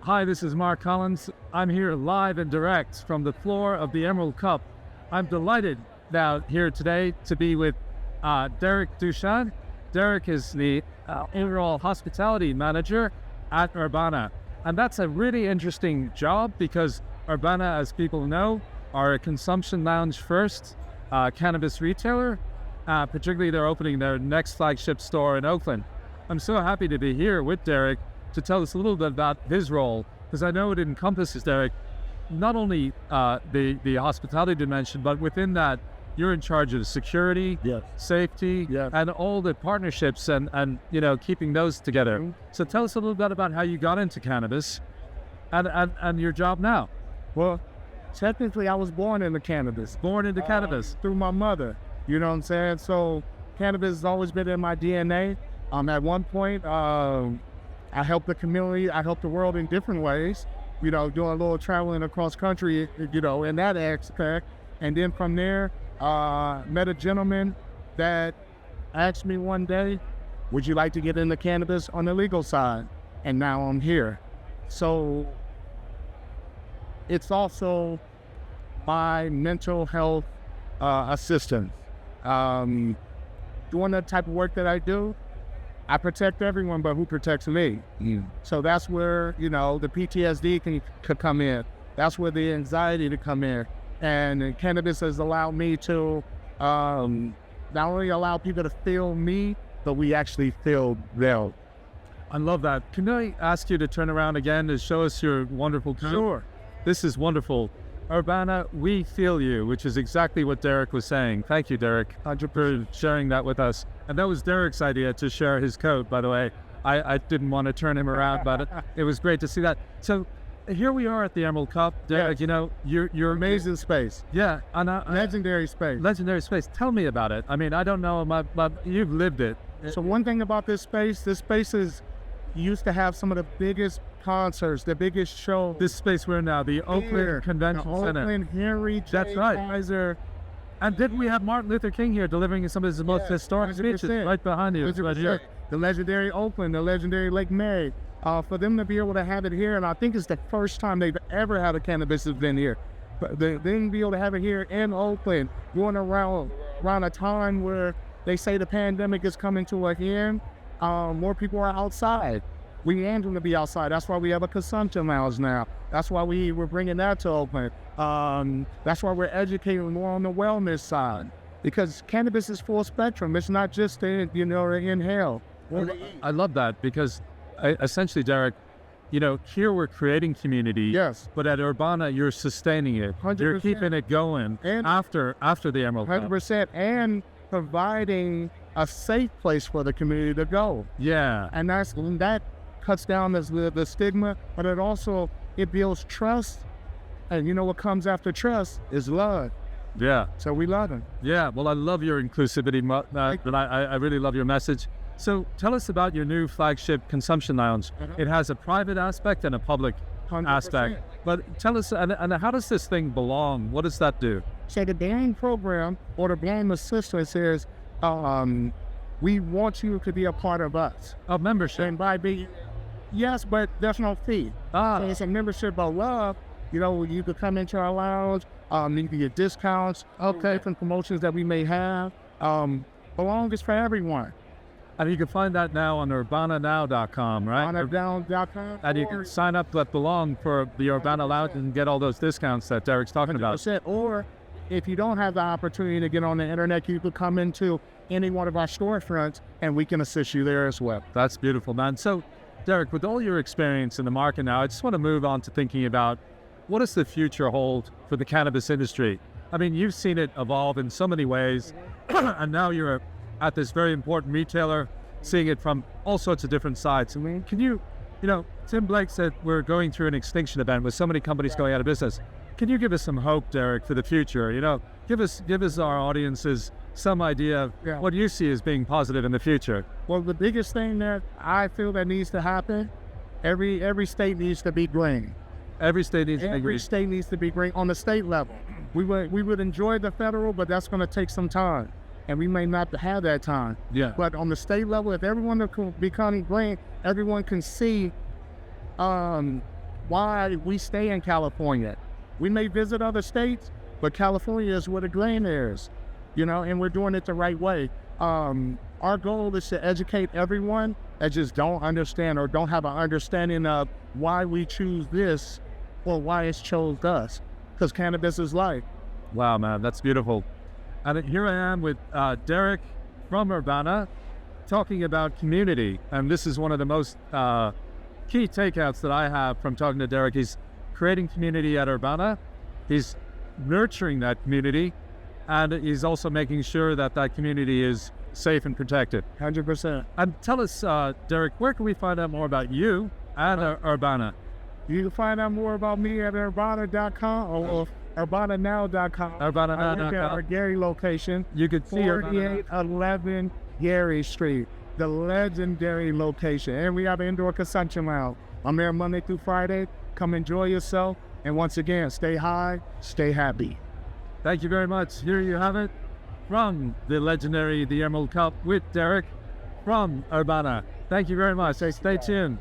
Hi, this is Mark Collins. I'm here live and direct from the floor of the Emerald Cup. I'm delighted now here today to be with Derek Dauchan. Derek is the overall hospitality manager at Urbana. And that's a really interesting job because Urbana, as people know, are a consumption lounge first cannabis retailer. Particularly, they're opening their next flagship store in Oakland. I'm so happy to be here with Derek to tell us a little bit about his role, because I know it encompasses, Derek, not only the hospitality dimension, but within that, you're in charge of security, Yes. safety, Yes. and all the partnerships and keeping those together. Mhm. So tell us a little bit about how you got into cannabis and your job now. Well, technically, I was born into cannabis. Born into cannabis. Through my mother. You know what I'm saying? So cannabis has always been in my DNA. At one point, I helped the community, I helped the world in different ways, doing a little traveling across country, in that aspect. And then from there, met a gentleman that asked me one day, would you like to get into cannabis on the legal side? And now I'm here. So it's also my mental health assistant. Doing the type of work that I do, I protect everyone, but who protects me? So that's where, the PTSD could come in. That's where the anxiety to come in. And cannabis has allowed me to not only allow people to feel me, but we actually feel them. I love that. Can I ask you to turn around again to show us your wonderful coat? Sure. This is wonderful. Urbana, we feel you, which is exactly what Derek was saying. Thank you, Derek, for sharing that with us. And that was Derek's idea to share his coat, by the way. I didn't want to turn him around, but it was great to see that. So here we are at the Emerald Cup. Derek, Yes. you're Amazing space. Yeah. And Legendary space. legendary space. Tell me about it. I mean, I don't know, but you've lived it. So one thing about this space is used to have some of the biggest concerts, the biggest shows. This space we're in now, the Oakland Here, Convention the Center. Oakland Henry J. That's right. Kaiser. And didn't we have Martin Luther King here delivering some of his most Yes, historic speeches 100%. right behind you? Right here. The legendary Oakland, the legendary Lake Mary. For them to be able to have it here, and I think it's the first time they've ever had a cannabis event here. But then be able to have it here in Oakland, going around a time where they say the pandemic is coming to an end, more people are outside. We want them to be outside. That's why we have a consumption lounge now. That's why we're bringing that to Oakland. That's why we're educating more on the wellness side, because cannabis is full spectrum. It's not just to inhale. I love that because essentially, Derek, here we're creating community. Yes. But at Urbana, you're sustaining it. 100%. You're keeping it going And after the Emerald Cup. 100%, and providing a safe place for the community to go. Yeah. And that cuts down the stigma, but it builds trust. And what comes after trust is love. Yeah. So we love them. Yeah. Well, I love your inclusivity, and I really love your message. So tell us about your new flagship consumption lounge. It has a private aspect and a public 100%. aspect. But tell us, and how does this thing belong? What does that do? So the brand program or the brand assistance is, we want you to be a part of us. Oh, membership. And by being, yes, but there's no fee. So it's a membership of love. You could come into our lounge. You can get discounts. Different promotions that we may have. Belong is for everyone. And you can find that now on urbananow.com, right? On Dauchan. And you can sign up at Belong for the Urbana Lounge and get all those discounts that Derek's talking about. 100%. Or if you don't have the opportunity to get on the internet, you could come into any one of our storefronts and we can assist you there as well. That's beautiful, man. So, Derek, with all your experience in the market now, I just want to move on to thinking about what does the future hold for the cannabis industry? I mean, you've seen it evolve in so many ways, and now you're at this very important retailer, seeing it from all sorts of different sides. Can you, Tim Blake said we're going through an extinction event with so many companies going out of business. Can you give us some hope, Derek, for the future? Give us our audiences some idea of what you see as being positive in the future. Well, the biggest thing that I feel that needs to happen, every state needs to be green. Every state needs to be Every green. state needs to be green on the state level. We would enjoy the federal, but that's going to take some time, and we may not have that time. Yeah. But on the state level, if everyone can become green, everyone can see why we stay in California. We may visit other states, but California is where the grain is, you know, and we're doing it the right way. Our goal is to educate everyone that just don't understand or don't have an understanding of why we choose this or why it's chose us, because cannabis is life. Wow, man, that's beautiful. And here I am with Derek from Urbana, talking about community. And this is one of the most key takeouts that I have from talking to Derek. He's creating community at Urbana. He's nurturing that community, and he's also making sure that that community is safe and protected. 100%. And tell us, Derek, where can we find out more about you and Urbana? You can find out more about me at urbana.com or urbananow.com. Urbana.com. I work at our Gary location. You could see 4811 Gary Street, the legendary location. And we have an indoor consumption lounge. I'm there Monday through Friday. Come enjoy yourself. And once again, stay high, stay happy. Thank you very much. Here you have it from the legendary The Emerald Cup with Derek from Urbana. Thank you very much. Stay tuned.